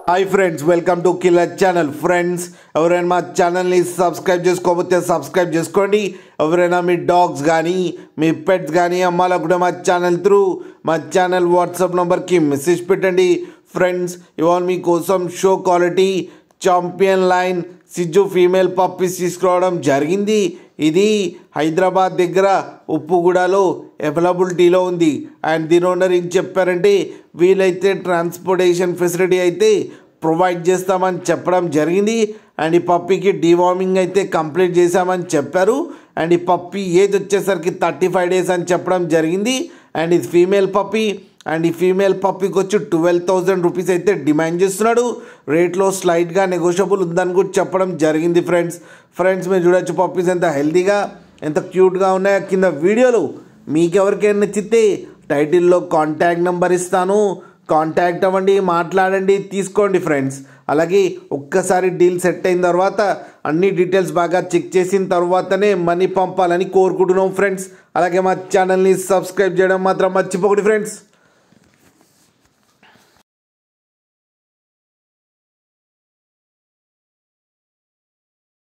Hi friends, welcome to killer channel. Friends, ఎవరైనా మా ఛానల్ని సబ్స్క్రైబ్ చేసుకోకపోతే సబ్స్క్రైబ్ చేసుకోండి. ఎవరైనా మీ డాగ్స్ కానీ మీ పెట్స్ కానీ అమ్మాలనుకుంటే మా ఛానల్ వాట్సాప్ నెంబర్కి మెసేజ్ పెట్టండి. ఫ్రెండ్స్, ఇవాళ మీకోసం షో క్వాలిటీ ఛాంపియన్ లైన్ సిజ్జు ఫీమేల్ పప్పీస్ తీసుకురావడం జరిగింది. ఇది హైదరాబాద్ దగ్గర ఉప్పుగూడలో అవైలబిలిటీలో ఉంది. అండ్ దీని ఓనర్ ఏం చెప్పారంటే, వీలైతే ట్రాన్స్పోర్టేషన్ ఫెసిలిటీ అయితే ప్రొవైడ్ చేస్తామని చెప్పడం జరిగింది. అండ్ ఈ పప్పీకి డివార్మింగ్ అయితే కంప్లీట్ చేశామని చెప్పారు. అండ్ ఈ పప్పీ ఏజ్ వచ్చేసరికి 35 days అని చెప్పడం జరిగింది. అండ్ ఇది ఫీమేల్ పప్పీ. అండ్ ఈ ఫీమేల్ పప్పీకి వచ్చి 12,000 రూపీస్ అయితే డిమాండ్ చేస్తున్నాడు. రేట్లో స్లైట్గా నెగోషియబుల్ ఉందని కూడా చెప్పడం జరిగింది. ఫ్రెండ్స్ మీరు చూడొచ్చు పప్పీస్ ఎంత హెల్తీగా ఎంత క్యూట్గా ఉన్నాయో. కింద వీడియోలు మీకు ఎవరికైనా నచ్చితే టైటిల్లో కాంటాక్ట్ నెంబర్ ఇస్తాను, కాంటాక్ట్ అవ్వండి, మాట్లాడండి, తీసుకోండి ఫ్రెండ్స్. అలాగే ఒక్కసారి డీల్ సెట్ అయిన తర్వాత అన్ని డీటెయిల్స్ బాగా చెక్ చేసిన తర్వాతనే మనీ పంపాలని కోరుకుంటున్నాం ఫ్రెండ్స్. అలాగే మా ఛానల్ని సబ్స్క్రైబ్ చేయడం మాత్రం మర్చిపోకండి ఫ్రెండ్స్.